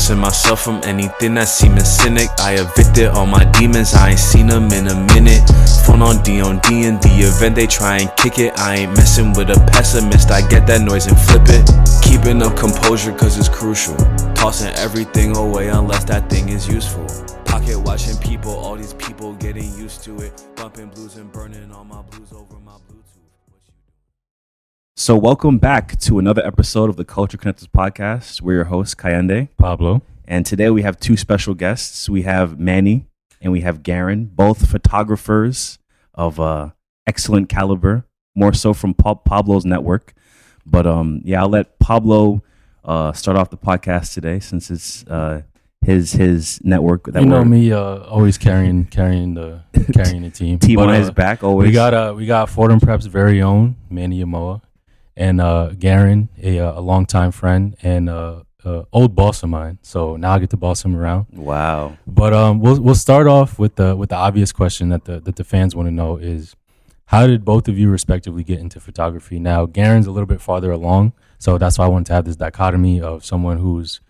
distancing myself from anything that seeming cynic. I evicted all my demons, I ain't seen them in a minute. Phone on D in the event they try and kick it. I ain't messing with a pessimist, I get that noise and flip it. Keeping up composure cause it's crucial. Tossing everything away unless that thing is useful. Pocket watching people, all these people getting used to it. Bumping blues and burning all my blues over my Bluetooth. So welcome back to another episode of the Culture Connectors podcast. We're your hosts, Kayande, Pablo. And today we have two special guests. We have Manny and we have Garon, both photographers of excellent caliber, more so from Pablo's network. But I'll let Pablo start off the podcast today since it's his network. That you know me, always carrying the team. Team on his back always. We got Fordham Prep's very own Manny and Garon, a longtime friend and old boss of mine. So now I get to boss him around. Wow. But we'll start off with the obvious question that the fans want to know is, how did both of you respectively get into photography? Now Garon's a little bit farther along, so that's why I wanted to have this dichotomy of someone who's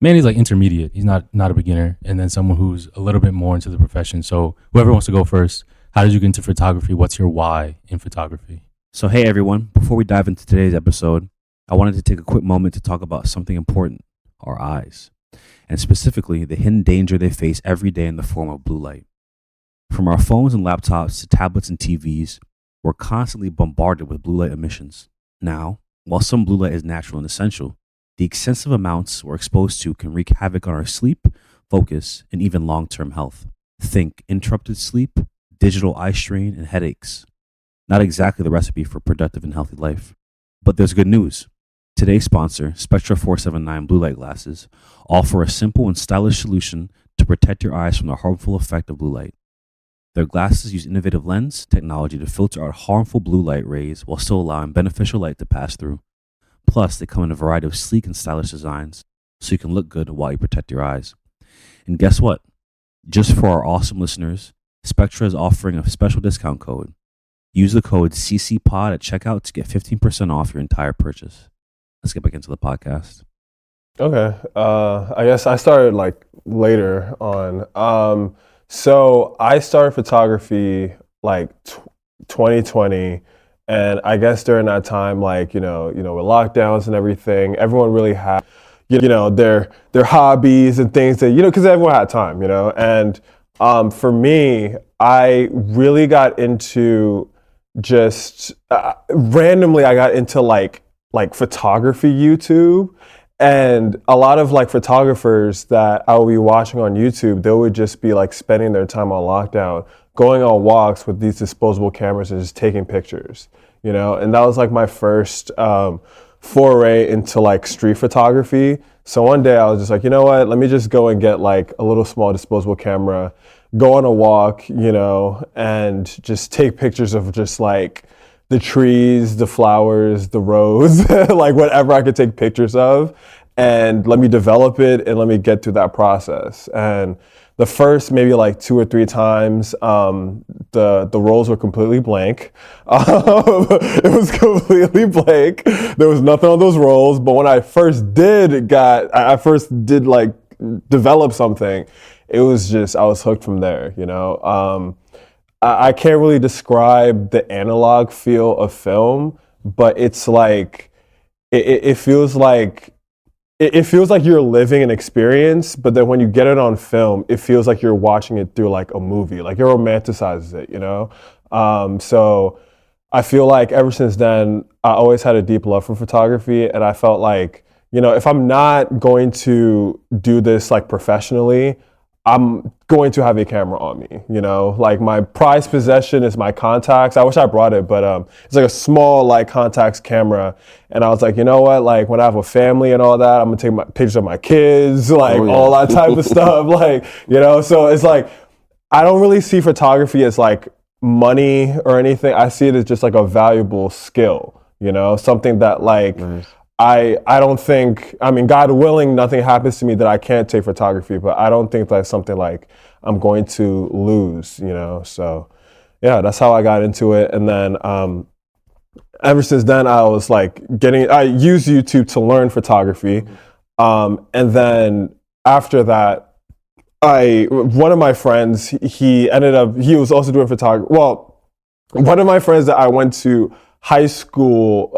Manny's like intermediate. He's not a beginner, and then someone who's a little bit more into the profession. So whoever wants to go first, how did you get into photography? What's your why in photography? So hey everyone, before we dive into today's episode, I wanted to take a quick moment to talk about something important, our eyes, and specifically the hidden danger they face every day in the form of blue light. From our phones and laptops to tablets and TVs, we're constantly bombarded with blue light emissions. Now, while some blue light is natural and essential, the excessive amounts we're exposed to can wreak havoc on our sleep, focus, and even long-term health. Think interrupted sleep, digital eye strain, and headaches. Not exactly the recipe for a productive and healthy life. But there's good news. Today's sponsor, Spectra 479 blue light glasses, offer a simple and stylish solution to protect your eyes from the harmful effect of blue light. Their glasses use innovative lens technology to filter out harmful blue light rays while still allowing beneficial light to pass through. Plus, they come in a variety of sleek and stylish designs, so you can look good while you protect your eyes. And guess what? Just for our awesome listeners, Spectra is offering a special discount code. Use the code CCPOD at checkout to get 15% off your entire purchase. Let's get back into the podcast. Okay. I guess I started like later on. So I started photography like 2020. And I guess during that time, like, with lockdowns and everything, everyone really had, their hobbies and things that, because everyone had time, And for me, I really got into just randomly, I got into like photography YouTube. And a lot of like photographers that I would be watching on YouTube, they would just be like spending their time on lockdown, going on walks with these disposable cameras and just taking pictures, and that was like my first foray into like street photography. So one day I was just like, you know what, let me just go and get like a little small disposable camera, go on a walk, and just take pictures of just like the trees, the flowers, the roads, like whatever I could take pictures of, and let me develop it and let me get through that process. And the first maybe like 2 or 3 times, the rolls were completely blank. It was completely blank. There was nothing on those rolls. But when I first did like develop something, it was just, I was hooked from there, I can't really describe the analog feel of film, but it's like, it feels like you're living an experience, but then when you get it on film, it feels like you're watching it through like a movie, like it romanticizes it, So I feel like ever since then, I always had a deep love for photography, and I felt like, if I'm not going to do this like professionally, I'm going to have a camera on me, like my prized possession is my contacts. I wish I brought it, but it's like a small like contacts camera. And I was like, you know what, like when I have a family and all that, I'm gonna take my pictures of my kids, like all that type of stuff. Like, so it's like, I don't really see photography as like money or anything. I see it as just like a valuable skill, something that like, nice. I don't think, God willing, nothing happens to me that I can't take photography, but I don't think that's something like I'm going to lose, So yeah, that's how I got into it. And then ever since then, I was like I used YouTube to learn photography. And then after that, one of my friends, he was also doing photography. Well, one of my friends that I went to high school,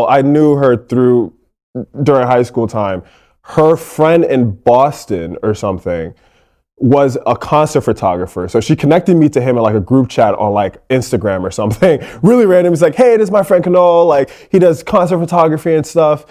I knew her during high school time. Her friend in Boston or something was a concert photographer. So she connected me to him in like a group chat on like Instagram or something. Really random. He's like, hey, this is my friend Kanal. Like he does concert photography and stuff.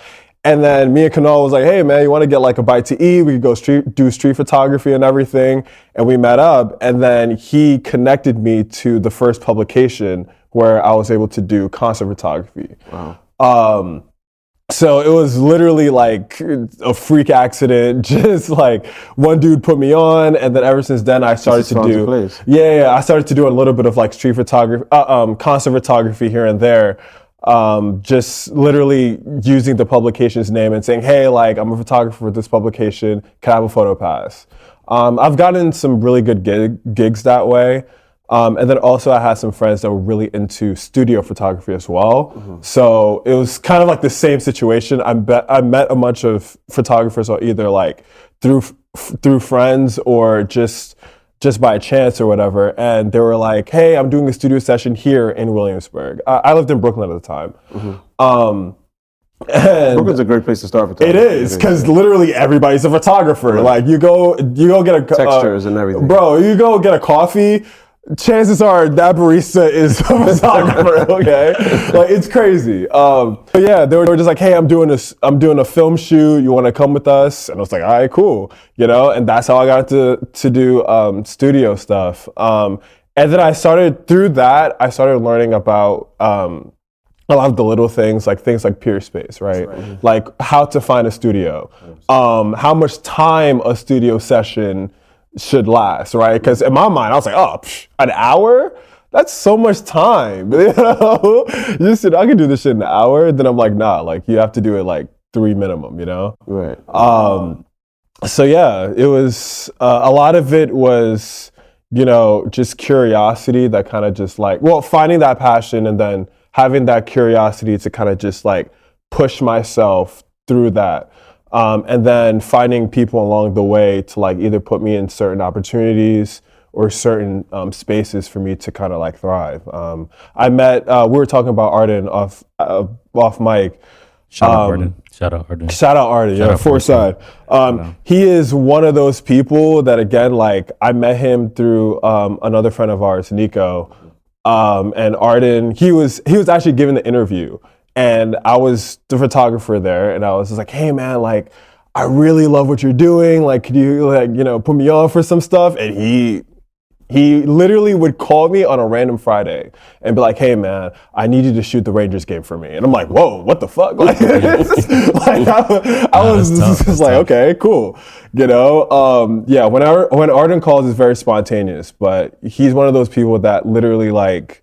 And then me and Kanal was like, hey man, you want to get like a bite to eat? We could go do street photography and everything. And we met up, and then he connected me to the first publication where I was able to do concert photography. Wow. So it was literally like a freak accident. Just like one dude put me on, and then ever since then I started to do. I started to do a little bit of like street photography, concert photography here and there. Just literally using the publication's name and saying, hey, like I'm a photographer for this publication. Can I have a photo pass? I've gotten some really good gigs that way. And then also I had some friends that were really into studio photography as well. Mm-hmm. So it was kind of like the same situation. I met a bunch of photographers either like through friends or just by chance or whatever. And they were like, hey, I'm doing a studio session here in Williamsburg. I lived in Brooklyn at the time. Mm-hmm. And Brooklyn's a great place to start photography. It is, because literally everybody's a photographer. Right. Like you go get a textures and everything. Bro, you go get a coffee. Chances are that barista is a photographer. Okay, like it's crazy. But yeah, they were just like, "Hey, I'm doing a film shoot. You want to come with us?" And I was like, "All right, cool." You know, and that's how I got to do studio stuff. And then I started learning about a lot of the little things like peer space, right? Like how to find a studio, how much time a studio session should last, right? Because in my mind, I was like, oh, an hour? That's so much time. You know, I can do this shit in an hour. Then I'm like, nah, like you have to do it like 3 minimum, you know? Right. So yeah, it was, a lot of it was, you know, just curiosity that kind of just like, finding that passion and then having that curiosity to kind of just like push myself through that. And then finding people along the way to like either put me in certain opportunities or certain spaces for me to kind of like thrive. I met, we were talking about Arden off mic. Shout out Arden. Shout out Arden. Shout out Arden, yeah, Forsyth. He is one of those people that, again, like I met him through another friend of ours, Nico. And Arden, he was actually giving the interview. And I was the photographer there, and I was just like, hey man, like, I really love what you're doing. Like, could you like, you know, put me on for some stuff? And he literally would call me on a random Friday and be like, hey man, I need you to shoot the Rangers game for me. And I'm like, whoa, what the fuck? Like, I was just like, okay, cool. You know, yeah, when Arden calls, it's very spontaneous, but he's one of those people that literally like,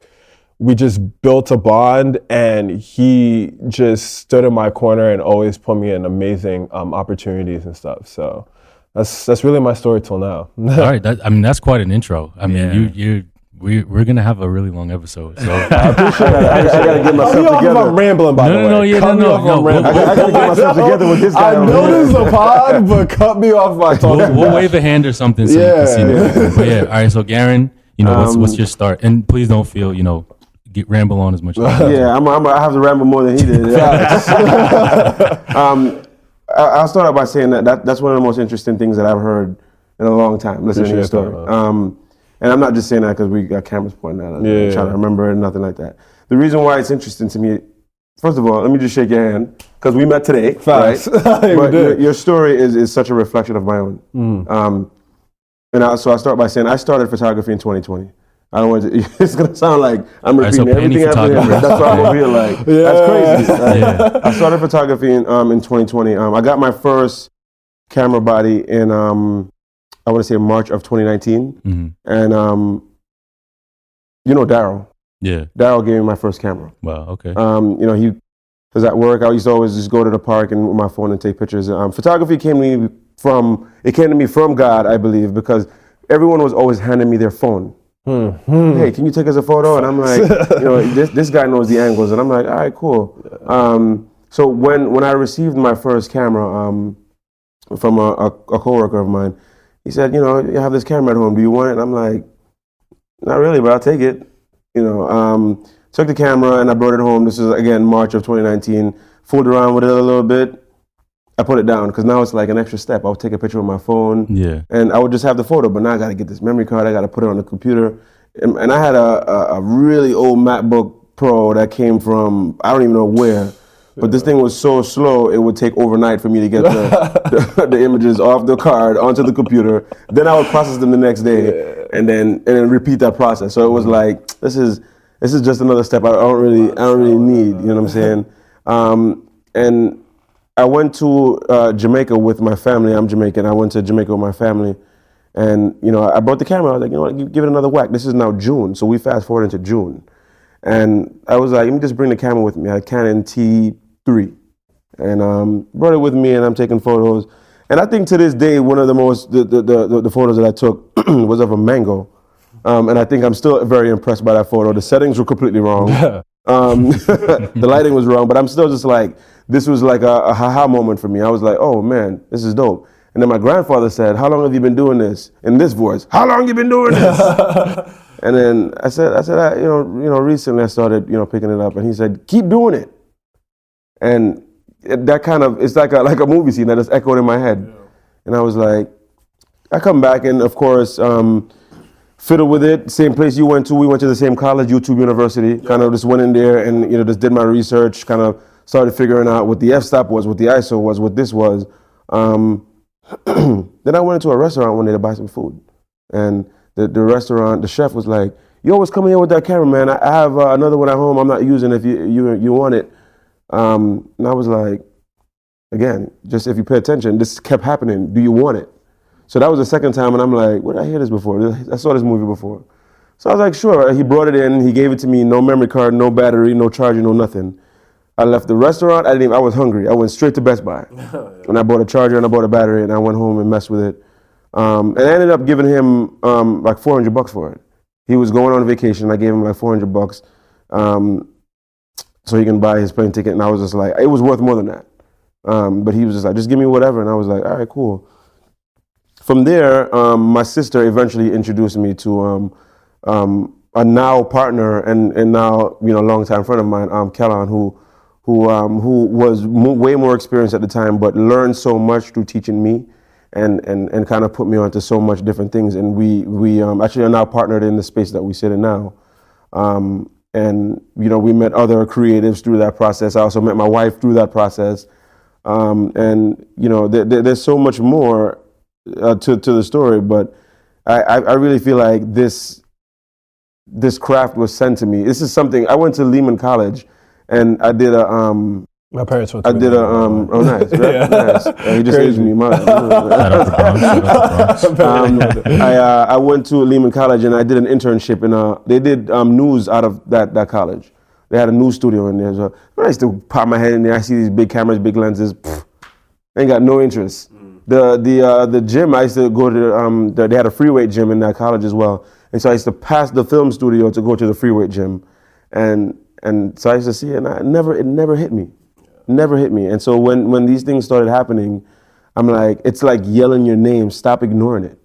we just built a bond, and he just stood in my corner and always put me in amazing opportunities and stuff. So that's really my story till now. All right, that's quite an intro. I mean, we're gonna have a really long episode. So I appreciate it. I gotta get myself together. I'm rambling, by the way. No. I gotta get myself together with this guy. I know this is a pod, but cut me off my talking. We'll wave a hand or something so you can see me. But yeah, all right. So Garon, you know, what's your start? And please don't feel, you know, ramble on as much as yeah, I have to ramble more than he did. I'll start out by saying that's one of the most interesting things that I've heard in a long time, listening to your story. And I'm not just saying that because we got cameras pointing at us. I'm trying to remember it, nothing like that. The reason why it's interesting to me, first of all, let me just shake your hand, because we met today. Facts. Right? But your story is such a reflection of my own. So I start by saying I started photography in 2020. I don't want to. It's gonna sound like I'm repeating everything after him. That's why I'm over here like that's crazy. I started photography in 2020. I got my first camera body in I want to say March of 2019, and you know Daryl. Yeah. Daryl gave me my first camera. Wow. Okay. You know, he was at work. I used to always just go to the park and with my phone and take pictures. Photography came to me from God, I believe, because everyone was always handing me their phone. Hey, can you take us a photo? And I'm like, you know, this guy knows the angles, and I'm like, all right, cool. So when I received my first camera, from a coworker of mine. He said, you have this camera at home. Do you want it? And I'm like, not really, but I'll take it. Took the camera and I brought it home. This is again March of 2019. Fooled around with it a little bit. I put it down because now it's like an extra step. I would take a picture with my phone, and I would just have the photo. But now I got to get this memory card. I got to put it on the computer. And I had a really old MacBook Pro that came from I don't even know where. But this thing was so slow, it would take overnight for me to get the images off the card onto the computer. Then I would process them the next day, and then repeat that process. So it was like this is just another step I don't really need. You know what I'm saying? And I went to Jamaica with my family. I'm Jamaican. I went to Jamaica with my family, and I brought the camera. I was like, give it another whack. This is now June, so we fast forward into June. And I was like, let me just bring the camera with me. I had a Canon T3, and brought it with me, and I'm taking photos. And I think to this day, one of the photos that I took was of a mango, and I think I'm still very impressed by that photo. The settings were completely wrong, the lighting was wrong, but I'm still just like, this was like a ha-ha moment for me. I was like, oh man, this is dope. And then my grandfather said, how long have you been doing this? In this voice, how long you been doing this? And then I said, recently I started, picking it up. And he said, keep doing it. And that kind of, it's like a movie scene that just echoed in my head. Yeah. And I was like, I come back and of course, fiddle with it. Same place you went to. We went to the same college, YouTube University. Yeah. Kind of just went in there and, just did my research, kind of started figuring out what the f-stop was, what the ISO was, what this was. Then I went into a restaurant one day to buy some food. And the restaurant, the chef was like, you always come here with that camera, man. I have another one at home I'm not using if you want it. And I was like, again, just if you pay attention, this kept happening. Do you want it? So that was the second time, and I'm like, where did I hear this before? I saw this movie before. So I was like, sure. He brought it in. He gave it to me. No memory card, no battery, no charger, no nothing. I left the restaurant. I was hungry. I went straight to Best Buy. And I bought a charger and I bought a battery, and I went home and messed with it. And I ended up giving him like $400 for it. He was going on vacation. I gave him like $400 so he can buy his plane ticket. And I was just like, it was worth more than that. But he was just like, just give me whatever. And I was like, all right, cool. From there, my sister eventually introduced me to a now partner and now longtime friend of mine, Kellan, who was way more experienced at the time, but learned so much through teaching me. And kind of put me onto so much different things. And we actually are now partnered in the space that we sit in now. And we met other creatives through that process. I also met my wife through that process. And there's so much more to the story, but I really feel like this craft was sent to me. This is something, I went to Lehman College and I did my parents went to I did oh nice, right? Yeah. Nice. He just aged me. I went to Lehman College and I did an internship they did news out of that college. They had a news studio in there. So I used to pop my head in there. I see these big cameras, big lenses. Ain't got no interest. The gym I used to go to. They had a free weight gym in that college as well. And so I used to pass the film studio to go to the free weight gym, and so I used to see it, and it never hit me. Never hit me. And so when these things started happening, I'm like, it's like yelling your name, stop ignoring it.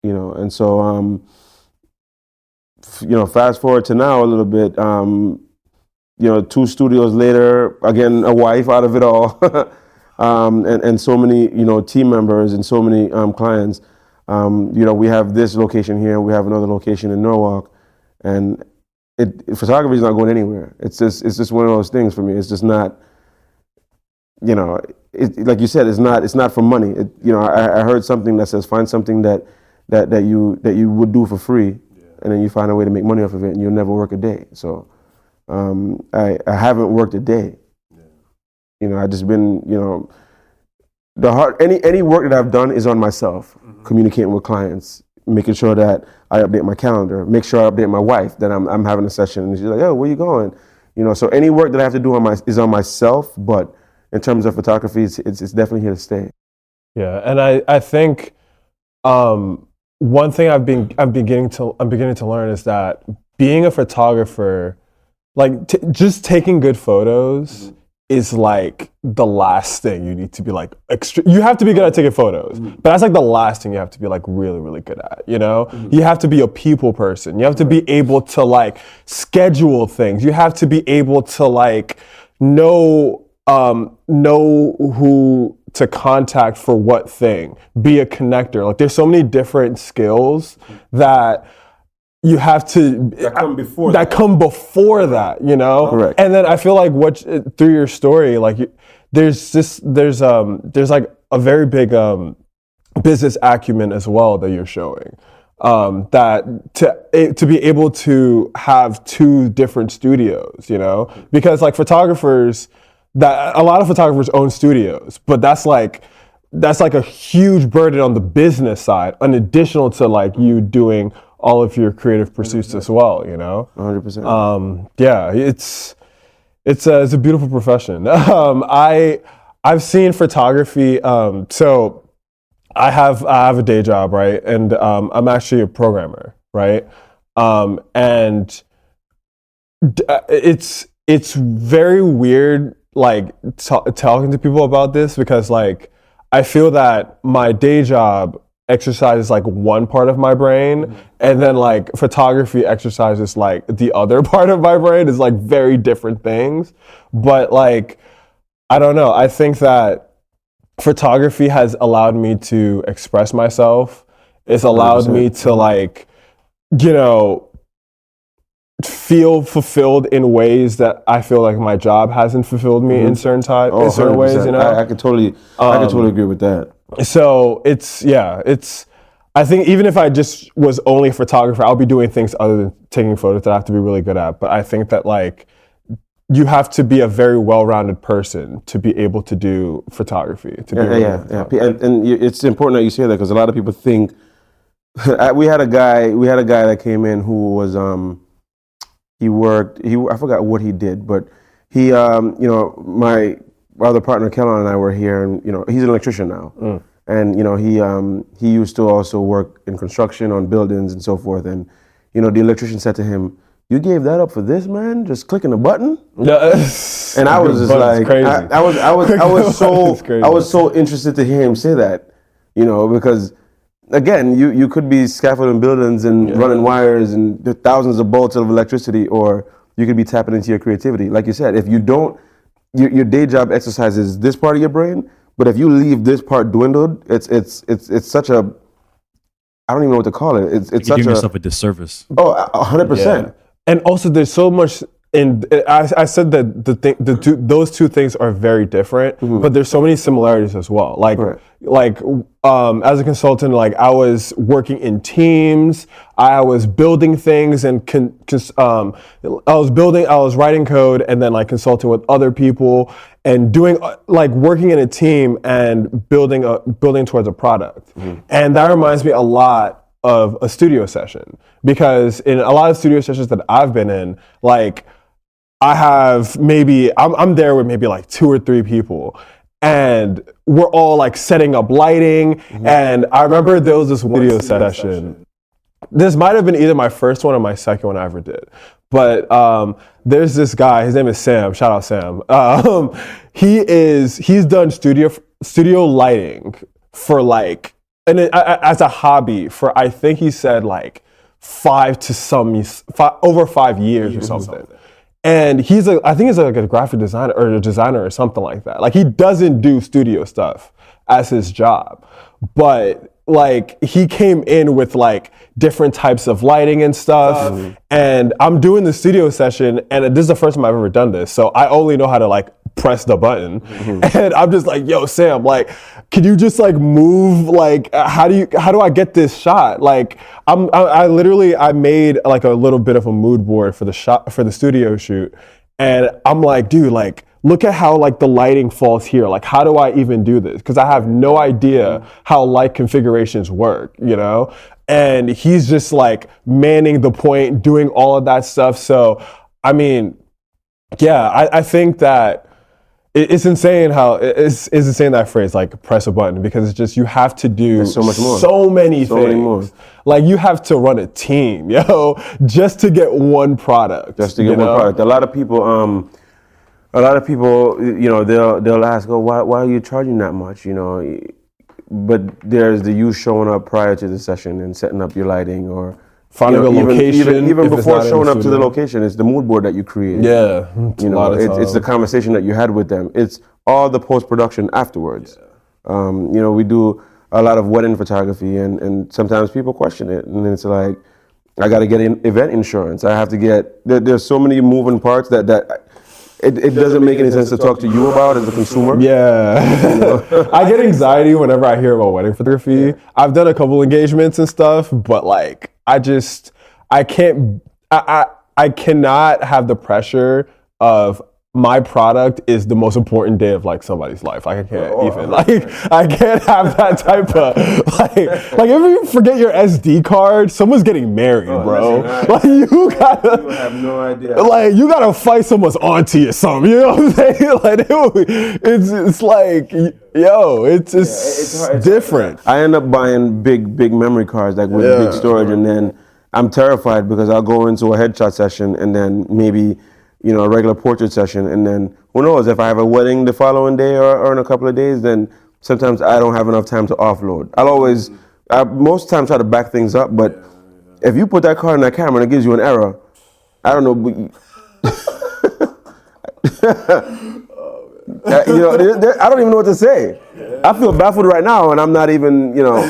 And so fast forward to now a little bit, 2 studios later, again, a wife out of it all, and so many, team members and so many clients. We have this location here, we have another location in Norwalk, and photography is not going anywhere. It's just one of those things for me. It's just not. Like you said, it's not for money. I heard something that says find something that you would do for free, and then you find a way to make money off of it, and you'll never work a day. So I haven't worked a day. I just been any work that I've done is on myself, communicating with clients, making sure that I update my calendar, make sure I update my wife that I'm having a session, and she's like, "Oh, where you going?" So any work that I have to do is on myself, but in terms of photography, it's definitely here to stay. Yeah, and I think one thing I'm beginning to learn is that being a photographer, like just taking good photos, is like the last thing you need to be like you have to be good at taking photos, but that's like the last thing you have to be like really, really good at, you know? You have to be a people person. You have to be able to like schedule things. You have to be able to like know who to contact for what thing, be a connector. Like there's so many different skills that you have to come before that, you know. Correct. And then I feel like through your story, like there's like a very big business acumen as well that you're showing. That to be able to have two different studios, you know, because like photographers, that a lot of photographers own studios, but that's like a huge burden on the business side, in addition to like you doing all of your creative pursuits as well, you know? 100%. Yeah, it's a beautiful profession. I've seen photography, so I have a day job, right? And I'm actually a programmer, right? And it's very weird, like talking to people about this, because like I feel that my day job exercises like one part of my brain, and then like photography exercises like the other part of my brain. Is like very different things. But like, I don't know, I think that photography has allowed me to express myself. It's allowed 100%. me to like, you know, feel fulfilled in ways that I feel like my job hasn't fulfilled me in certain in certain ways, you know? I could totally agree with that. So I think even if I just was only a photographer, I'll be doing things other than taking photos that I have to be really good at. But I think that like you have to be a very well-rounded person to be able to do photography. And it's important that you say that, because a lot of people think we had a guy that came in who was I forgot what he did, but he my other partner Kellon and I were here, and you know, he's an electrician now. And you know, he used to also work in construction on buildings and so forth. And you know, the electrician said to him, "You gave that up for this, man? Just clicking a button?" And I was just like, crazy. I was so interested to hear him say that, you know, because again, you could be scaffolding buildings and running wires and the thousands of bolts of electricity, or you could be tapping into your creativity. Like you said, if you don't, your day job exercises this part of your brain. But if you leave this part dwindled, it's such a, I don't even know what to call it. It's You're such giving yourself a disservice. Oh, 100%. And also, there's so much. I said that those two things are very different, but there's so many similarities as well. Like, as a consultant, like I was working in teams, I was building things, and I was writing code, and then like consulting with other people, and doing like working in a team and building towards a product. And that reminds me a lot of a studio session, because in a lot of studio sessions that I've been in, like I have I'm there with maybe like 2 or 3 people, and we're all like setting up lighting. And I remember there was this one video session. This might have been either my first one or my second one I ever did. But there's this guy, his name is Sam, shout out Sam. He's done studio lighting for like, and as a hobby for, I think he said like over 5 years or something. And I think he's like a graphic designer or something like that. Like he doesn't do studio stuff as his job, but like he came in with like different types of lighting and stuff. And I'm doing the studio session, and this is the first time I've ever done this. So I only know how to like press the button. And I'm just like, yo, Sam, like, can you just like move, like, how do I get this shot? Like, I literally made like a little bit of a mood board for the studio shoot. And I'm like, dude, like, look at how like the lighting falls here. Like, how do I even do this? Because I have no idea how light configurations work, you know? And he's just like manning the point, doing all of that stuff. So, I mean, yeah, I think that it's insane it's insane that phrase, like press a button, because it's just, you have to do so much more. So many things. Many more. Like you have to run a team, just to get one product. Just to get one product. A lot of people, a lot of people, you know, they'll ask, oh, why are you charging that much? You know, but there's the you showing up prior to the session and setting up your lighting or finding a location. Even before showing up to the location, it's the mood board that you create. Yeah, you know, it's the conversation that you had with them. It's all the post production afterwards. Yeah. You know, we do a lot of wedding photography, and sometimes people question it, and it's like, I got to get event insurance. I have to get. There's so many moving parts that it doesn't make any sense to talk to you about as a consumer. Yeah. You know? I get anxiety whenever I hear about wedding photography. I've done a couple engagements and stuff, but like I cannot have the pressure of my product is the most important day of like somebody's life. Like I can't I can't have that type of like if you forget your SD card, someone's getting married, bro. Like you have no idea. Like you gotta fight someone's auntie or something. You know what I'm saying? Like it's like it's different. I end up buying big memory cards like with big storage, and then I'm terrified because I'll go into a headshot session and then maybe, you know, a regular portrait session, and then who knows, if I have a wedding the following day or in a couple of days, then sometimes I don't have enough time to offload. I most times try to back things up, but if you put that card in that camera and it gives you an error, I don't know. You know, I don't even know what to say. I feel baffled right now, and I'm not even, you know.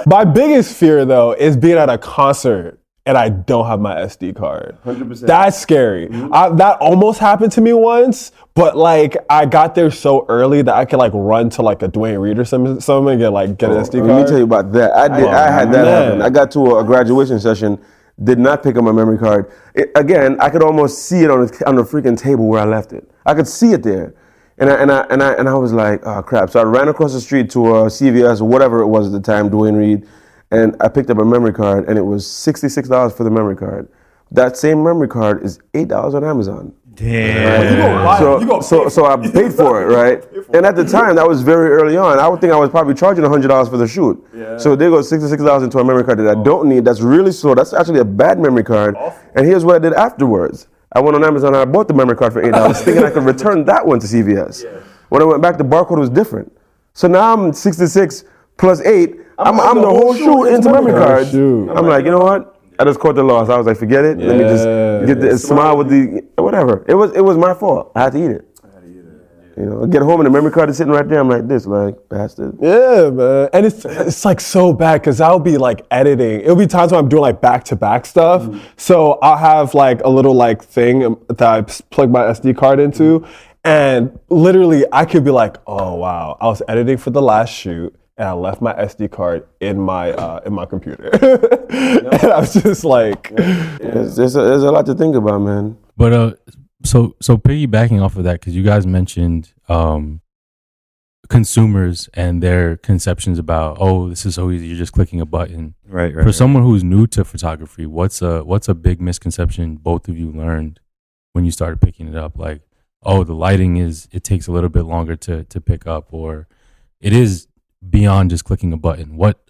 My biggest fear, though, is being at a concert and I don't have my SD card. 100%. That's scary. That almost happened to me once, but like I got there so early that I could like run to like a Dwayne Reed or something and get an SD card. Let me tell you about that. I had that happen. I got to a graduation session, did not pick up my memory card. Again, I could almost see it on the freaking table where I left it. I could see it there. And I was like, oh crap. So I ran across the street to a CVS or whatever it was at the time, Dwayne Reed, and I picked up a memory card, and it was $66 for the memory card. That same memory card is $8 on Amazon. Damn. Right? So I paid for it, right? And at the time, that was very early on. I would think I was probably charging $100 for the shoot. Yeah. So they go $66 into a memory card that I don't need. That's really slow. That's actually a bad memory card. And here's what I did afterwards. I went on Amazon and I bought the memory card for $8, thinking I could return that one to CVS. Yeah. When I went back, the barcode was different. So now I'm 66 plus 8. I'm the whole shoot into memory cards. I'm like, you know what? I just caught the loss. I was like, forget it. Let me just get the smile with the whatever. It was my fault. I had to eat it. You know, I get home and the memory card is sitting right there. I'm like, this, like, bastard. Yeah, man. And it's like so bad because I'll be like editing. It'll be times when I'm doing like back-to-back stuff. So I'll have like a little like thing that I plug my SD card into. And literally I could be like, oh, wow. I was editing for the last shoot and I left my SD card in my computer. And I was just like. There's a lot to think about, man. But So piggybacking off of that, because you guys mentioned consumers and their conceptions about, oh, this is so easy, you're just clicking a button. Right. For someone who's new to photography, what's a big misconception both of you learned when you started picking it up? Like, oh, the lighting it takes a little bit longer to pick up, or it is beyond just clicking a button. What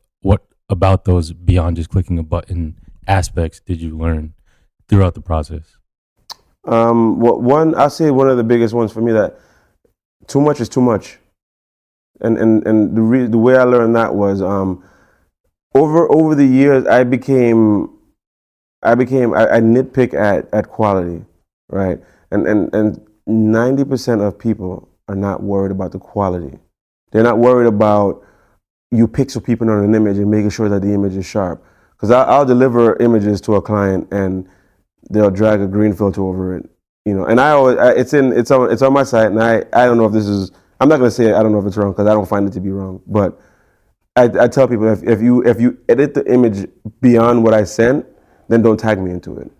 about those beyond just clicking a button aspects did you learn throughout the process? I'll say one of the biggest ones for me, that too much is too much, and the way I learned that was over the years I nitpick at quality, right? And 90% of people are not worried about the quality. They're not worried about you pixel peeping on an image and making sure that the image is sharp. Because I'll deliver images to a client and they'll drag a green filter over it, you know. And it's on my site, and I don't know if this is. I'm not gonna say I don't know if it's wrong because I don't find it to be wrong. But I tell people if you edit the image beyond what I sent, then don't tag me into it,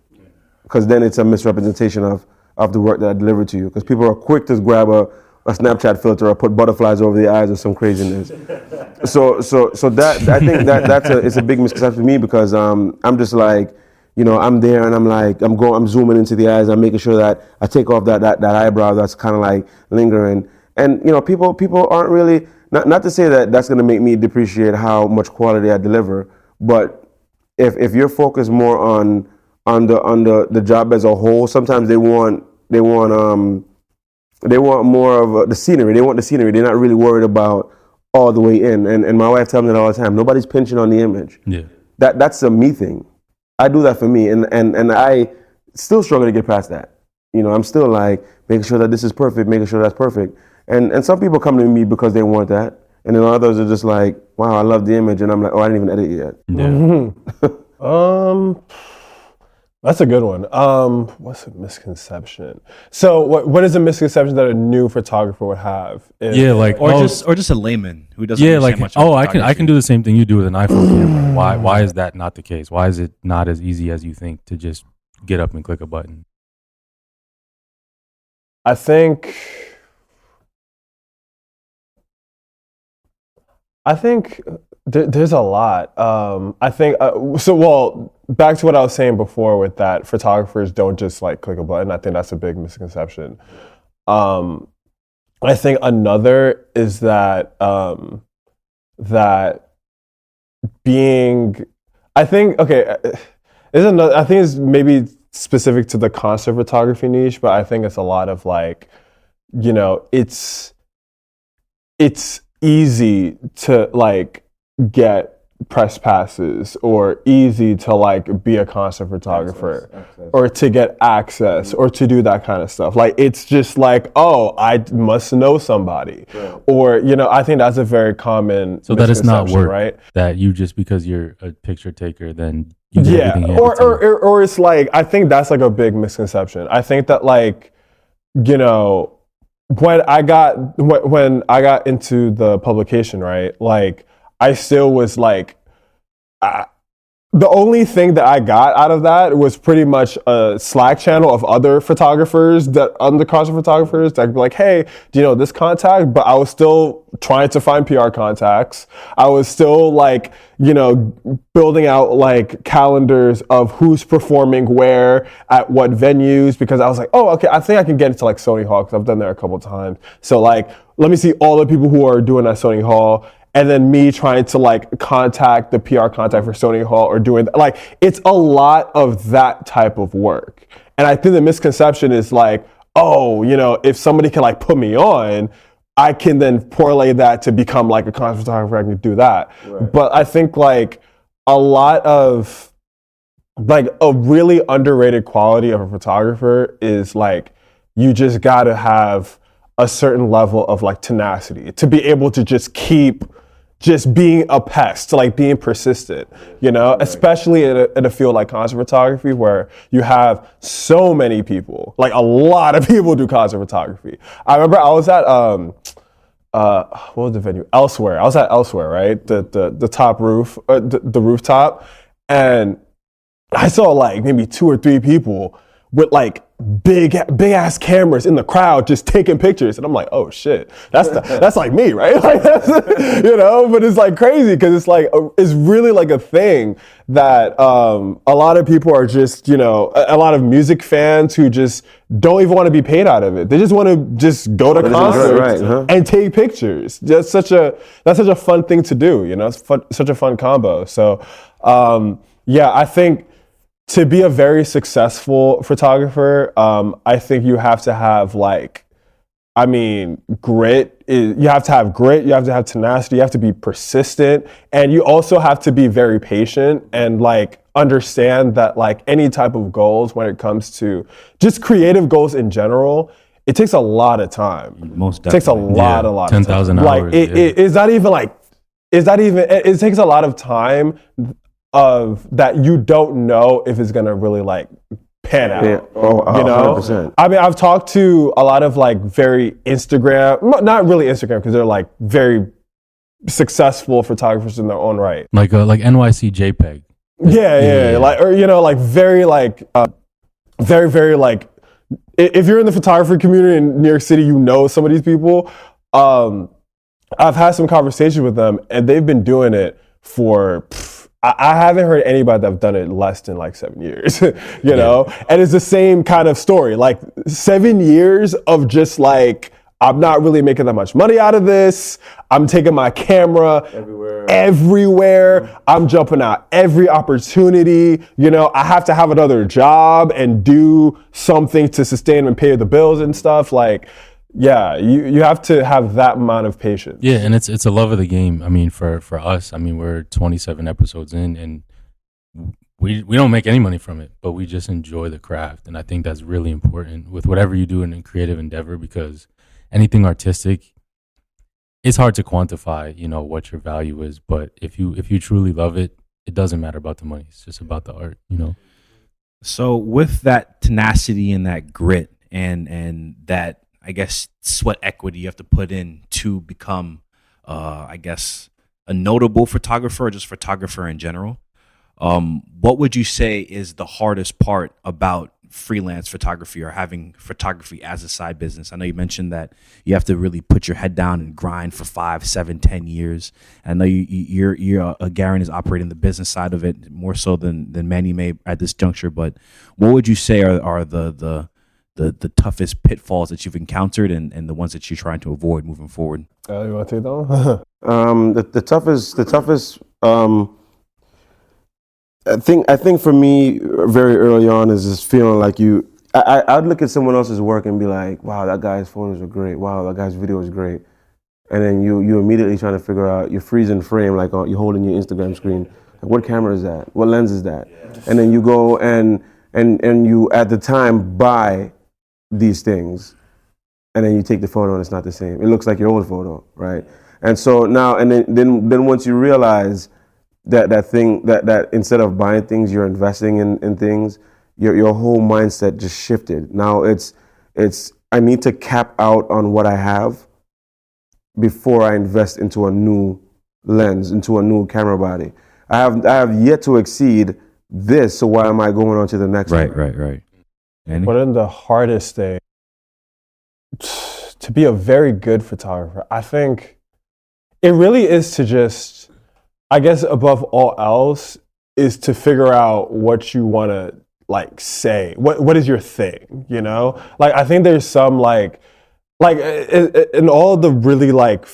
because then it's a misrepresentation of the work that I delivered to you. Because people are quick to grab a Snapchat filter or put butterflies over the eyes or some craziness. So that I think it's a big misconception for me, because I'm just like, you know, I'm there and I'm zooming into the eyes. I'm making sure that I take off that eyebrow that's kind of like lingering. And, you know, people aren't really, not to say that that's going to make me depreciate how much quality I deliver, but if you're focused more on the job as a whole, sometimes they want They want more of the scenery. They want the scenery. They're not really worried about all the way in. And my wife tells me that all the time. Nobody's pinching on the image. Yeah. That's a me thing. I do that for me, and I still struggle to get past that. You know, I'm still like making sure that this is perfect, making sure that's perfect. And some people come to me because they want that, and then others are just like, wow, I love the image, and I'm like, oh, I didn't even edit it yet. Yeah. That's a good one. What's a misconception? So what is a misconception that a new photographer would have? Or just a layman who doesn't understand much about I can do the same thing you do with an iPhone camera. Why is that not the case? Why is it not as easy as you think to just get up and click a button? I think there's a lot. I think back to what I was saying before with that photographers don't just like click a button. I think that's a big misconception. I think another is that I think it's maybe specific to the concert photography niche, but I think it's a lot of like, you know, it's easy to like get press passes or easy to like be a concert photographer access. Or to get access or to do that kind of stuff. Like it's just like, oh, I must know somebody. Right. Or, you know, I think that's a very common so that it's not work, right? That you just because you're a picture taker then you get everything or it's like, I think that's like a big misconception. I think that like, you know, when I got into the publication, right? Like I still was like, the only thing that I got out of that was pretty much a Slack channel of other photographers concert photographers that be like, hey, do you know this contact? But I was still trying to find PR contacts. I was still like, you know, building out like calendars of who's performing where at what venues, because I was like, oh, okay, I think I can get into like Sony Hall because I've done there a couple of times. So like, let me see all the people who are doing at Sony Hall. And then me trying to like contact the PR contact for Sony Hall or doing that. Like it's a lot of that type of work. And I think the misconception is like, oh, you know, if somebody can like put me on, I can then parlay that to become like a concert photographer, I can do that. Right. But I think like a lot of like a really underrated quality of a photographer is like, you just gotta have a certain level of like tenacity to be able to just keep just being a pest, like being persistent, you know, right. Especially in a field like concert photography where you have so many people, like a lot of people do concert photography. I remember I was at, what was the venue? Elsewhere. I was at Elsewhere, right? The top roof, the rooftop. And I saw like maybe 2 or 3 people with like big ass cameras in the crowd just taking pictures, and I'm like, oh shit, that's like me, right? Like that's, you know, but it's like crazy because it's like it's really like a thing that a lot of people are just, you know, a lot of music fans who just don't even want to be paid out of it. They just want to just go to concerts and take pictures. That's such a fun thing to do, you know. It's such a fun combo. So yeah, I think to be a very successful photographer, I think you have to have like, I mean, grit. You have to have grit, you have to have tenacity, you have to be persistent, and you also have to be very patient and like understand that like any type of goals when it comes to just creative goals in general, it takes a lot of time. Most definitely. It takes a lot of 10,000 time. hours. Like it takes a lot of time of that you don't know if it's gonna really like pan out. Yeah. Oh, you know? 100%. I mean, I've talked to a lot of like very Instagram, not really Instagram because they're like very successful photographers in their own right. Like NYC JPEG. Yeah. Like, or you know, like very like very like if you're in the photography community in New York City, you know some of these people. I've had some conversations with them and they've been doing it for I haven't heard anybody that's done it less than like 7 years, you know? And it's the same kind of story, like 7 years of just like, I'm not really making that much money out of this. I'm taking my camera everywhere. I'm jumping out every opportunity. You know, I have to have another job and do something to sustain and pay the bills and stuff. Like, Yeah, you have to have that amount of patience. Yeah, and it's a love of the game. I mean, for us, I mean, we're 27 episodes in, and we don't make any money from it, but we just enjoy the craft, and I think that's really important with whatever you do in a creative endeavor, because anything artistic, it's hard to quantify, what your value is. But if you truly love it, it doesn't matter about the money. It's just about the art, So with that tenacity and that grit and that, I guess, sweat equity you have to put in to become, I guess, a notable photographer or just photographer in general, what would you say is the hardest part about freelance photography or having photography as a side business? I know you mentioned that you have to really put your head down and grind for 5, 7, 10 years. And I know you're Garon is operating the business side of it more so than Manny may at this juncture. But what would you say are the toughest pitfalls that you've encountered and the ones that you're trying to avoid moving forward? You want to take that one? The toughest. I think for me, very early on, is this feeling like I'd look at someone else's work and be like, wow, that guy's photos are great. Wow, that guy's video is great. And then you immediately trying to figure out, you're freezing frame, like you're holding your Instagram screen. Like, what camera is that? What lens is that? And then you go and you, at the time, buy these things. And then you take the photo and it's not the same. It looks like your old photo, right? And so now, and then once you realize that instead of buying things, you're investing in things, your whole mindset just shifted. Now it's I need to cap out on what I have before I invest into a new lens, into a new camera body. I have yet to exceed this, so why am I going on to the next one? Right. Andy? What is the hardest thing to be a very good photographer? I think it really is to just, I guess above all else, is to figure out what you want to like say. What is your thing, Like, I think there's some like in all the really like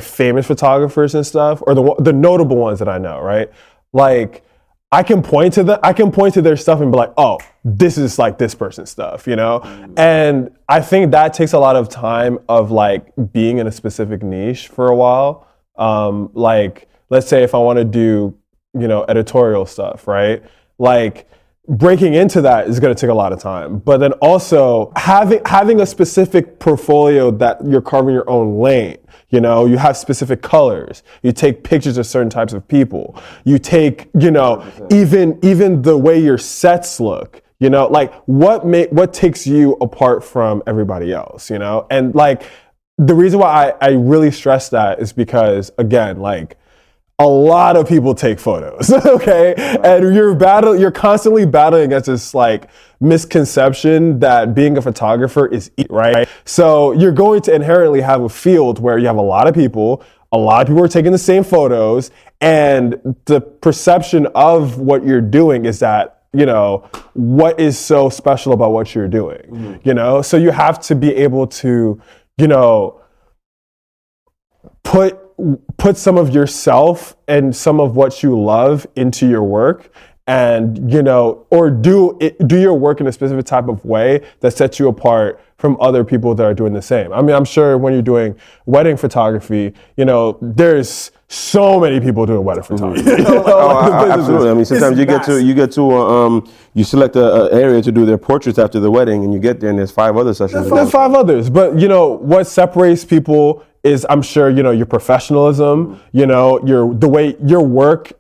famous photographers and stuff, or the notable ones that I know, right? Like, I can point to their stuff and be like, oh, this is like this person's stuff, And I think that takes a lot of time of like being in a specific niche for a while. Like, let's say if I want to do, editorial stuff, right? Like, breaking into that is going to take a lot of time. But then also having a specific portfolio that you're carving your own lane. You have specific colors. You take pictures of certain types of people. You take, even the way your sets look. Like what takes you apart from everybody else. And like the reason why I really stress that is because, again, like, a lot of people take photos, okay? And you're constantly battling against this like misconception that being a photographer is easy, right? So you're going to inherently have a field where you have a lot of people are taking the same photos, and the perception of what you're doing is that, what is so special about what you're doing, So you have to be able to, put some of yourself and some of what you love into your work, and or do your work in a specific type of way that sets you apart from other people that are doing the same. I mean, I'm sure when you're doing wedding photography, there's so many people doing wedding photography. Absolutely. I mean, sometimes you select an area to do their portraits after the wedding, and you get there and there's 5 other sessions. There's 5 others, but what separates people is, I'm sure, your professionalism, the way your work,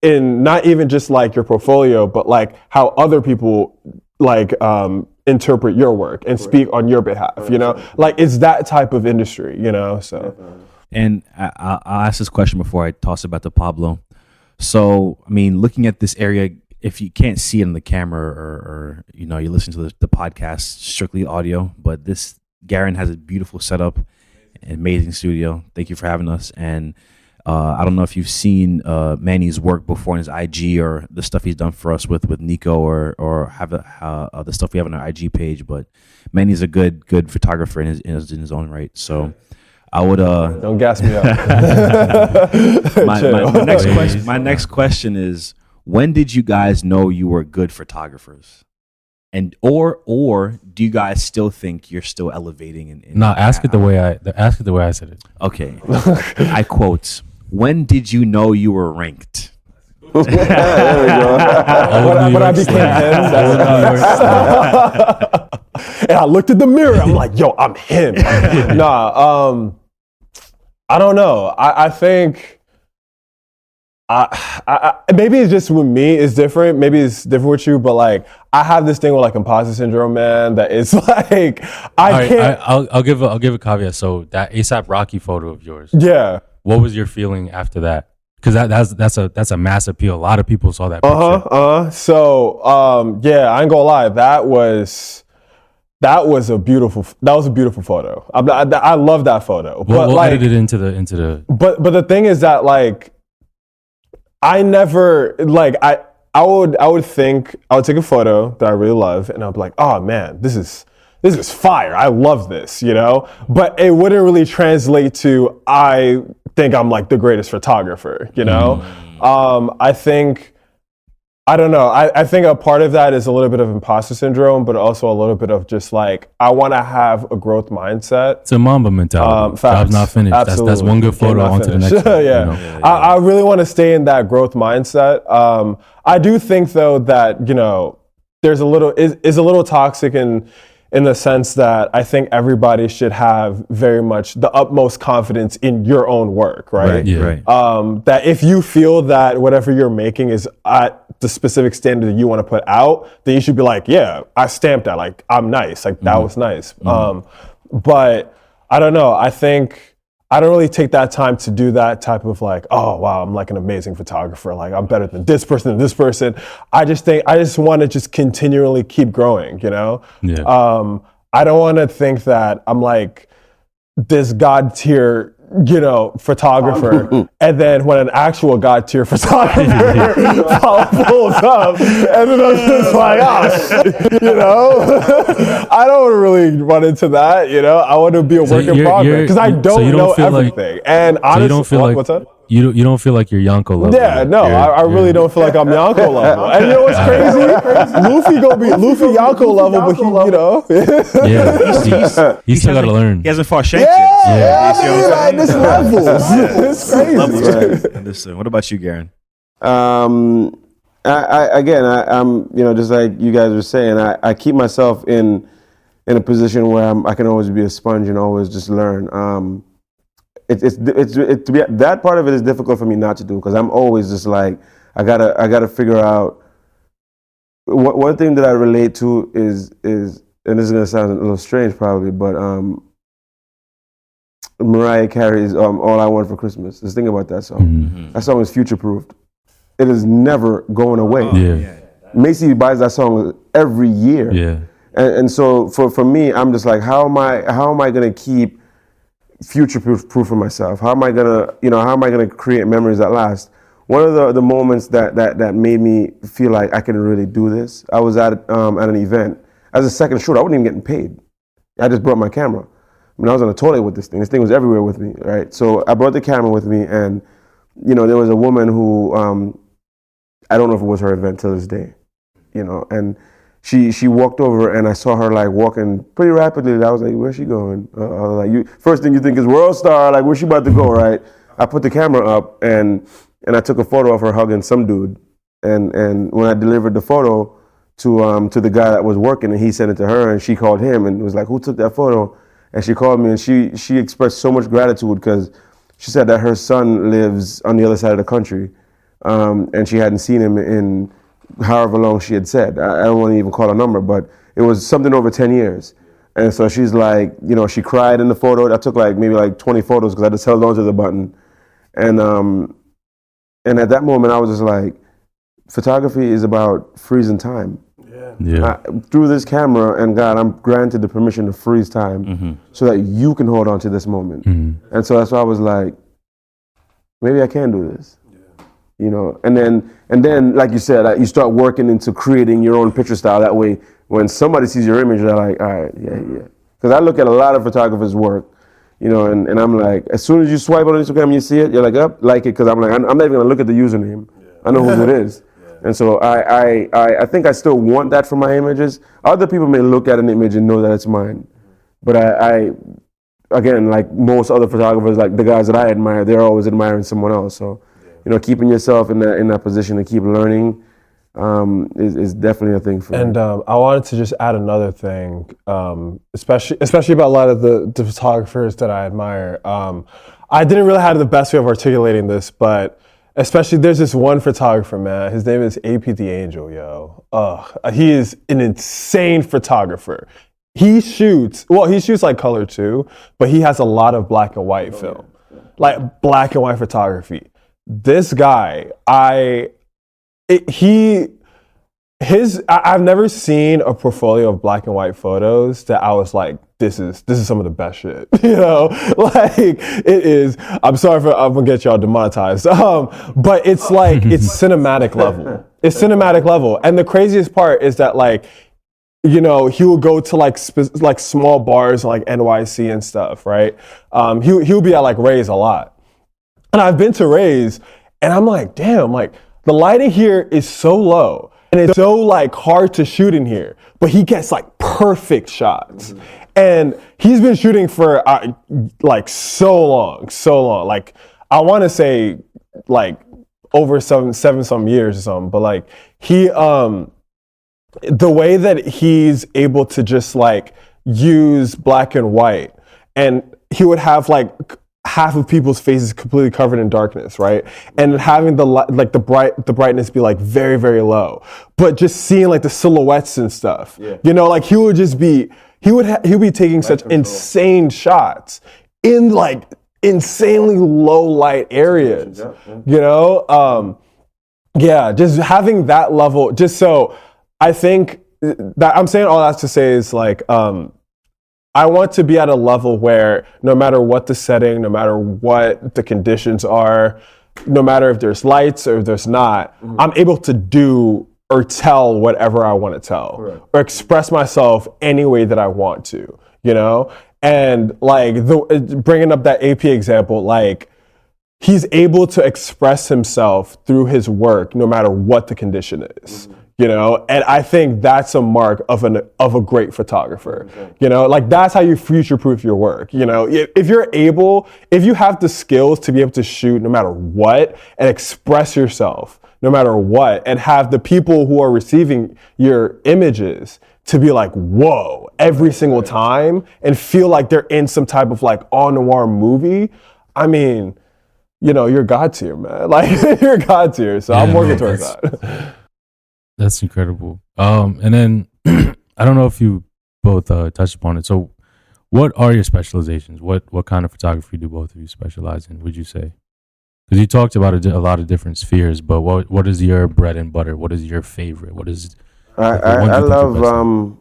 in not even just like your portfolio, but like how other people like interpret your work and speak on your behalf, like it's that type of industry, so. And I'll ask this question before I toss it back to Pablo. So, I mean, looking at this area, if you can't see it in the camera or you listen to the podcast, strictly audio, but Garon has a beautiful setup, amazing studio. Thank you for having us. And I don't know if you've seen Manny's work before on his IG or the stuff he's done for us with Nico or have the stuff we have on our IG page. But Manny's a good photographer in his own right. So I would don't gas me up. my next question is, when did you guys know you were good photographers? And or do you guys still think you're still elevating? No, ask it the way I said it. Okay, I quote: "When did you know you were ranked?" There we go. When I became him, and I looked at the mirror, I'm like, yo, I'm him. I don't know. I think maybe it's just with me, it's different. Maybe it's different with you, but like I have this thing with like imposter syndrome, man. That it's like I can't. I'll give a caveat. So that ASAP Rocky photo of yours. Yeah. What was your feeling after that? Because that's a mass appeal. A lot of people saw that picture. So yeah, I ain't gonna lie. That was a beautiful photo. I love that photo. But we'll like, edit it into the. But the thing is that like, I never like I would think I would take a photo that I really love and I'd be like, oh man, this is fire. I love this, you know? But it wouldn't really translate to I think I'm like the greatest photographer, you know? I don't know. I think a part of that is a little bit of imposter syndrome, but also a little bit of just like, I want to have a growth mindset. It's a Mamba mentality. Job's not finished. That's one good photo onto the next one. Yeah. You know? I really want to stay in that growth mindset. I do think though that, you know, there's a little, is a little toxic in the sense that I think everybody should have very much the utmost confidence in your own work, right? Right. That if you feel that whatever you're making is at the specific standard that you want to put out, then you should be like, yeah, I stamped that. Like, I'm nice. Like, that was nice. But I don't know. I think I don't really take that time to do that type of like, oh, wow, I'm like an amazing photographer. Like, I'm better than this person and this person. I just want to just continually keep growing, you know? Yeah. I don't want to think that I'm like this God tier, you know, photographer, and then when an actual God tier photographer pulls up, and then I'm just like, oh, shit, you know, I don't really run into that, you know. I want to be a work in progress because I don't know everything. And honestly, what's up? You don't feel like you're Yonko level. Yeah, no, I really don't feel like I'm Yonko level. And you know what's crazy? Luffy gonna be Luffy Yonko level, but he, you know. Yeah, he's still gotta learn. He hasn't fought Shanks yet. Yeah, this levels. It's crazy. Listen, what about you, Garon? I'm you know, just like you guys were saying, I keep myself in a position where I can always be a sponge and always just learn. It's to be that part of it is difficult for me not to do because I'm always just like I gotta figure out. One thing that I relate to is and this is gonna sound a little strange probably, but Mariah Carey's "All I Want for Christmas." Just think about that song. Mm-hmm. That song is future proofed. It is never going away. Yeah. Macy buys that song every year. Yeah. And so for me, I'm just like, how am I gonna keep future proof for myself? How am I gonna create memories that last? One of the moments that made me feel like I can really do this, I was at an event as a second shooter. I wasn't even getting paid. I just brought my camera. I mean, I was on the toilet with this thing. This thing was everywhere with me, right? So I brought the camera with me, and you know, there was a woman who I don't know if it was her event till this day, you know, and she walked over and I saw her like walking pretty rapidly. I was like, where's she going? I was like, first thing you think is world star, like where's she about to go, right? I put the camera up and I took a photo of her hugging some dude. And when I delivered the photo to the guy that was working, and he sent it to her, and she called him and was like, who took that photo? And she called me, and she expressed so much gratitude because she said that her son lives on the other side of the country, and she hadn't seen him in however long she had said. I don't want to even call a number, but it was something over 10 years. And so she's like, you know, she cried in the photo. I took like maybe like 20 photos because I just held on to the button. And at that moment, I was just like, photography is about freezing time. Yeah. Through this camera, and God, I'm granted the permission to freeze time so that you can hold on to this moment. And so that's why I was like, maybe I can do this. You know, and then, like you said, you start working into creating your own picture style. That way, when somebody sees your image, they're like, all right, yeah. Because I look at a lot of photographers' work, you know, and I'm like, as soon as you swipe on Instagram and you see it, you're like, like it, because I'm like, I'm not even gonna look at the username. I know who it is. And so I think I still want that for my images. Other people may look at an image and know that it's mine. But I again, like most other photographers, like the guys that I admire, they're always admiring someone else. So, keeping yourself in that position to keep learning is definitely a thing for me. And I wanted to just add another thing, especially about a lot of the photographers that I admire. I didn't really have the best way of articulating this, but especially there's this one photographer, man. His name is AP the Angel, yo. He is an insane photographer. He shoots like color too, but he has a lot of black and white film, like black and white photography. This guy, I've never seen a portfolio of black and white photos that I was like, this is some of the best shit. Like it is. I'm gonna get y'all demonetized. But it's like it's cinematic level. It's cinematic level. And the craziest part is that like, he will go to like small bars like NYC and stuff, right? He'll be at like Ray's a lot. And I've been to Ray's and I'm like, damn, like the lighting here is so low and it's so like hard to shoot in here, but he gets like perfect shots. Mm-hmm. And he's been shooting for like so long. Like I want to say like over seven some years or something, but like he, the way that he's able to just like use black and white, and he would have like half of people's faces completely covered in darkness, right? And having the brightness be like very, very low, but just seeing like the silhouettes and stuff, like he would be taking such insane shots in like insanely low light areas, just having that level, just so I think that I'm saying all that to say is like, I want to be at a level where no matter what the setting, no matter what the conditions are, no matter if there's lights or if there's not, I'm able to do or tell whatever I want to tell, or express myself any way that I want to, And like bringing up that AP example, like he's able to express himself through his work no matter what the condition is. And I think that's a mark of a great photographer. Like that's how you future-proof your work. If you have the skills to be able to shoot no matter what and express yourself no matter what, and have the people who are receiving your images to be like, whoa, every single time, and feel like they're in some type of like noir movie. I mean, you're God tier, man. Like you're God tier. So I'm working towards that. That's incredible. And then I don't know if you both touched upon it. So what are your specializations? What kind of photography do both of you specialize in, would you say? Because you talked about a lot of different spheres, but what is your bread and butter? What is your favorite? What is I love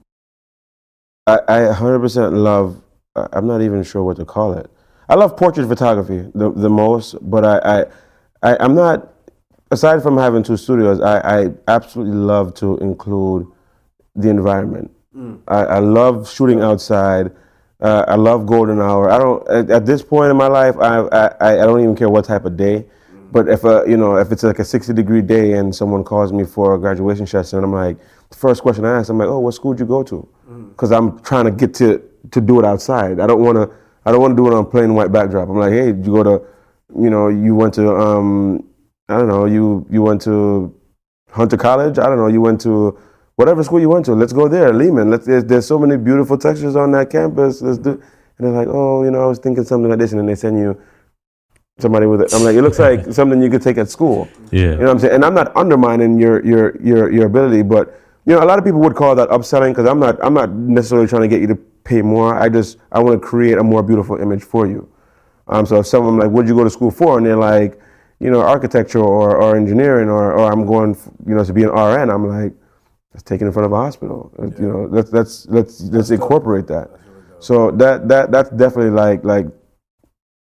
I 100% love, I'm not even sure what to call it. I love portrait photography the most, but I'm not, aside from having two studios, I absolutely love to include the environment. I love shooting outside. I love golden hour. I don't, at this point in my life, I don't even care what type of day. But if it's like a 60-degree day and someone calls me for a graduation session, and I'm like, the first question I ask, I'm like, oh, what school did you go to? Because I'm trying to get to do it outside. I don't want to do it on plain white backdrop. I'm like, hey, did you go to, you went to, I don't know, you went to Hunter College? I don't know, you went to whatever school you went to. Let's go there, Lehman. There's so many beautiful textures on that campus. Let's do. And they're like, oh, I was thinking something like this, and then they send you somebody with it. I'm like, it looks like something you could take at school. Yeah. You know what I'm saying? And I'm not undermining your ability, but a lot of people would call that upselling, because I'm not necessarily trying to get you to pay more. I want to create a more beautiful image for you. So if someone like, what'd you go to school for? And they're like, architecture or engineering, or I'm going, to be an RN. I'm like, let's take it in front of a hospital. Yeah. Let's incorporate that. Really so that's definitely like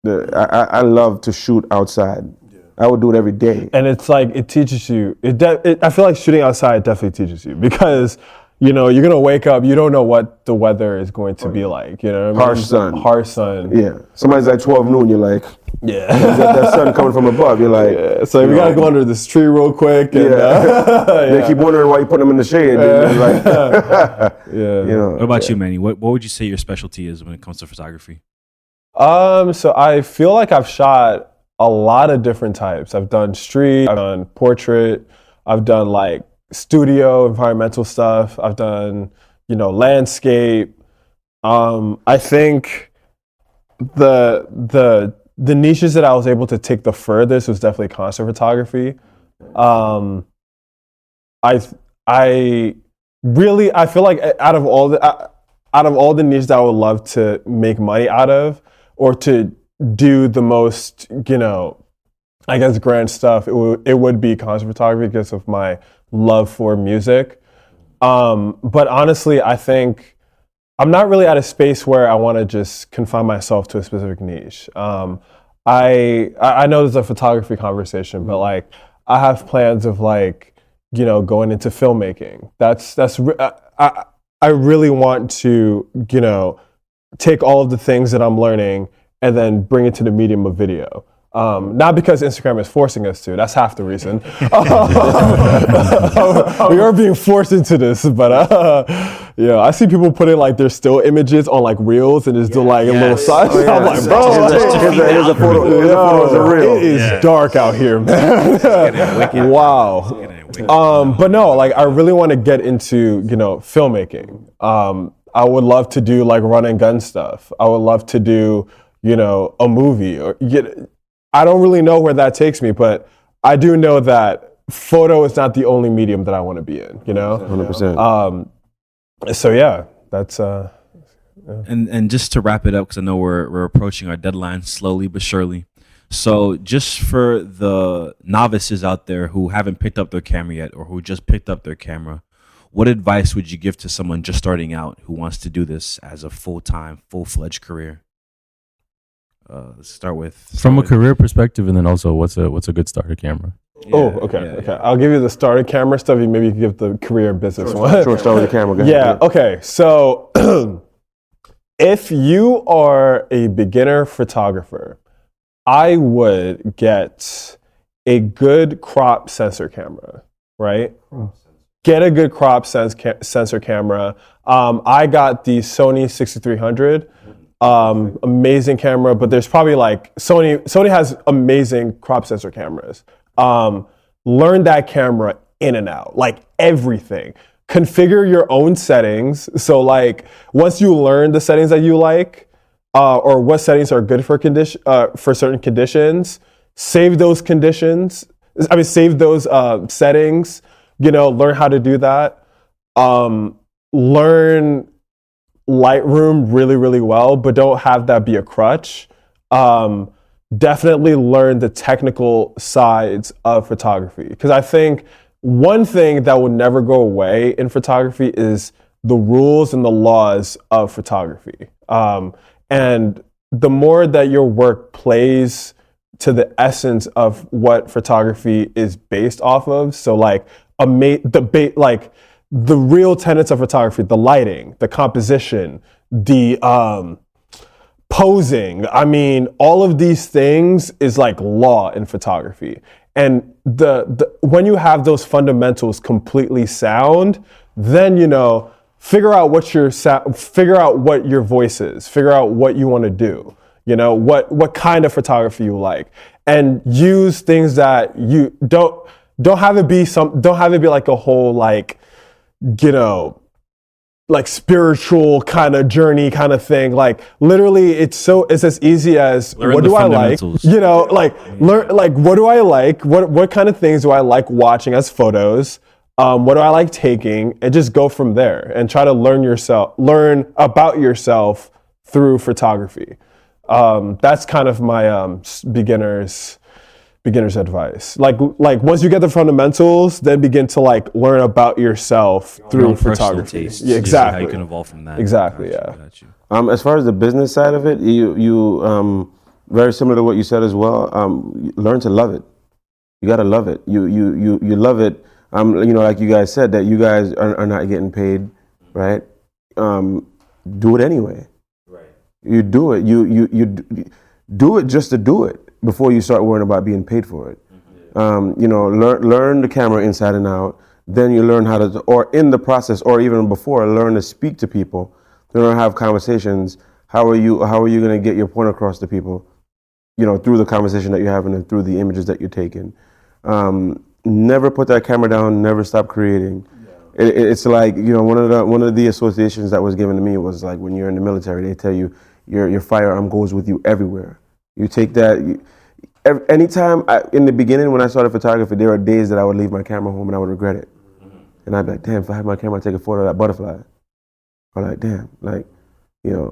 I love to shoot outside. Yeah. I would do it every day. And it's like, it teaches you, I feel like shooting outside definitely teaches you, because you know, you're gonna wake up, you don't know what the weather is going to be like, you know what I mean? Harsh sun. Yeah. Somebody's like 12 noon, you're like, yeah. that sun coming from above, you're like, yeah. So we gotta go under this tree real quick. And, They keep wondering why you put them in the shade. Like, yeah. You know. What about you, Manny? What would you say your specialty is when it comes to photography? So I feel like I've shot a lot of different types. I've done street, I've done portrait, I've done like studio, environmental stuff. I've done, you know, landscape. I think the niches that I was able to take the furthest was definitely concert photography. I feel like out of all the niches that I would love to make money out of, or to do the most, you know, I guess grand stuff, it would be concert photography because of my love for music. But honestly, I think I'm not really at a space where I want to just confine myself to a specific niche. I know there's a photography conversation, but like I have plans of like, you know, going into filmmaking. I really want to, you know, take all of the things that I'm learning and then bring it to the medium of video. Not because Instagram is forcing us to, that's half the reason. We are being forced into this, but yeah, I see people putting like their still images on like reels and just do like a little side. I'm like, bro, here's a photo. It is dark out here, man. Wow. But no, like I really want to get into, you know, filmmaking. I would love to do like run and gun stuff. I would love to do, you know, a movie or I don't really know where that takes me, but I do know that photo is not the only medium that I want to be in, you know? 100%. So yeah, that's And just to wrap it up, because I know we're approaching our deadline slowly but surely. So just for the novices out there who haven't picked up their camera yet, or who just picked up their camera, what advice would you give to someone just starting out who wants to do this as a full-time, full-fledged career? Let's start with a career perspective, and then also what's a good starter camera. Okay. I'll give you the starter camera stuff. Maybe you can give the career and business one. Sure, start with the camera. Yeah. Okay. So if you are a beginner photographer, I would get a good crop sensor camera, right? Get a good crop sensor camera. I got the Sony 6300. Amazing camera, but there's probably like Sony has amazing crop sensor cameras. Learn that camera in and out, like everything. Configure your own settings. So like once you learn the settings that you like, or what settings are good for certain conditions, save those settings, you know, learn how to do that. Learn Lightroom really, really well, but don't have that be a crutch. Definitely learn the technical sides of photography, because I think one thing that will never go away in photography is the rules and the laws of photography. And the more that your work plays to the essence of what photography is based off of, so like the real tenets of photography, the lighting, the composition, the posing. I mean, all of these things is like law in photography. And when you have those fundamentals completely sound, then, you know, figure out what your voice is, figure out what you want to do, you know, what kind of photography you like, and use things that you don't have it be like a whole like, you know, like spiritual kind of journey kind of thing. Like literally it's as easy as learn what do I like? You know, like learn like what do I like? What kind of things do I like watching as photos? What do I like taking? And just go from there and try to learn about yourself through photography. That's kind of my beginner's advice. Like once you get the fundamentals, then begin to like learn about yourself through photography. Taste, yeah, exactly. How you can evolve from that. Exactly. Got you. As far as the business side of it, you very similar to what you said as well. Learn to love it. You gotta love it. You love it Like you guys said, that you guys are not getting paid, right? Do it anyway. Right. You do it. You do it just to do it before you start worrying about being paid for it. Learn the camera inside and out. Then you learn how to, or in the process, or even before, learn to speak to people. Learn to have conversations. How are you going to get your point across to people? Through the conversation that you're having and through the images that you're taking. Never put that camera down. Never stop creating. Yeah. It's like one of the associations that was given to me was like when you're in the military, they tell you your firearm goes with you everywhere. You take that. Anytime in the beginning when I started photography, there were days that I would leave my camera home and I would regret it. And I'd be like, damn, if I had my camera, I'd take a photo of that butterfly. Or like, damn, like,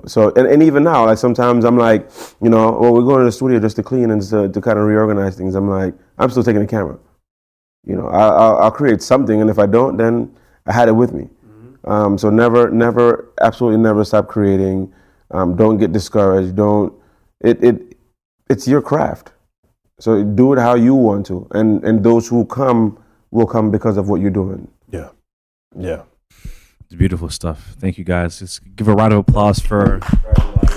so, and even now, like sometimes I'm like, we're going to the studio just to clean and to kind of reorganize things. I'm like, I'm still taking the camera. I'll create something, and if I don't, then I had it with me. So never, absolutely never stop creating. Don't get discouraged. It's your craft. So do it how you want to, and those who come will come because of what you're doing. Yeah. It's beautiful stuff. Thank you guys. Let's give a round of applause for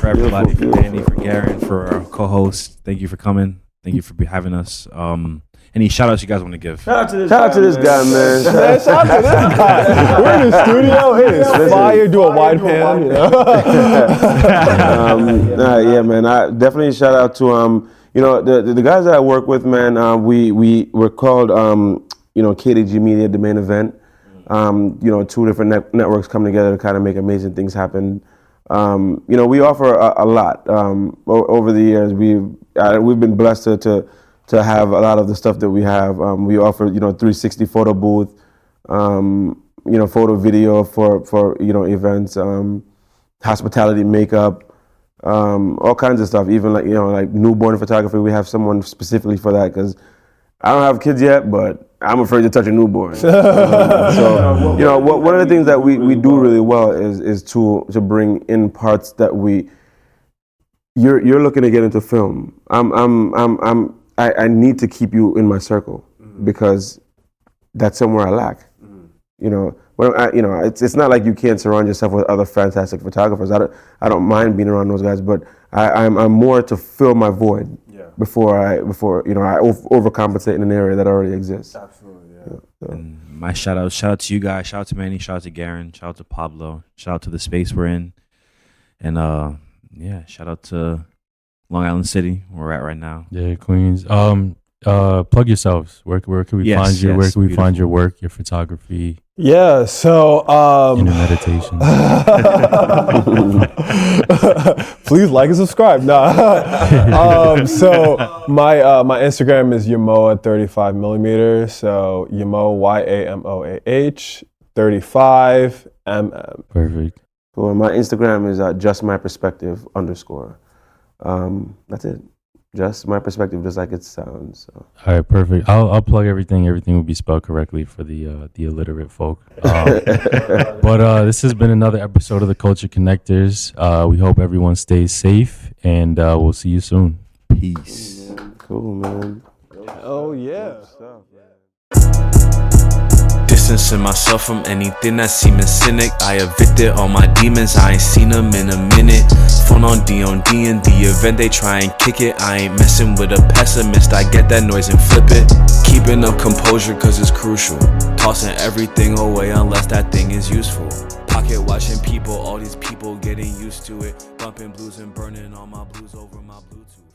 everybody, for Manny, for Garon, for our co-host. Thank you for coming. Thank you for having us. Any shout outs you guys want to give? Shout out to this guy, man. Shout out to this guy. We're in the studio. It is fire. Do a wide pan. Yeah, man. I definitely shout out to the guys that I work with, man. We're called KDG Media, the main event. Two different networks come together to kind of make amazing things happen. We offer a lot. Over the years, we've been blessed to have a lot of the stuff that we have. We offer 360 photo booth, photo video for events, hospitality, makeup, all kinds of stuff. Even like newborn photography, we have someone specifically for that because I don't have kids yet, but I'm afraid to touch a newborn. One of the things that we do really well is to bring in parts that you're looking to get into film. I need to keep you in my circle because that's somewhere I lack. It's not like you can't surround yourself with other fantastic photographers. I don't mind being around those guys, but I'm more to fill my void. Before I overcompensate in an area that already exists. Absolutely, yeah. And my shout out to you guys, shout out to Manny, shout out to Garon, shout out to Pablo, shout out to the space we're in, and shout out to Long Island City, where we're at right now. Yeah, Queens. Plug yourselves. Where can we find you? Where can we find your work, your photography? Yeah, so your meditation. Please like and subscribe. So my Instagram is Yamoa 35 millimeters. So Yamoa YAMOAH 35 mm. Perfect. Well, my Instagram is justmyperspective_. That's it. Just my perspective, just like it sounds. So. All right, perfect. I'll plug everything. Everything will be spelled correctly for the illiterate folk. But this has been another episode of the Culture Connectors. We hope everyone stays safe, and we'll see you soon. Peace. Cool, man. Oh yeah. Distancing myself from anything that seems cynic. I evicted all my demons, I ain't seen them in a minute. Phone on D in the event they try and kick it. I ain't messing with a pessimist, I get that noise and flip it. Keeping up composure cause it's crucial. Tossing everything away unless that thing is useful. Pocket watching people, all these people getting used to it. Bumping blues and burning all my blues over my Bluetooth.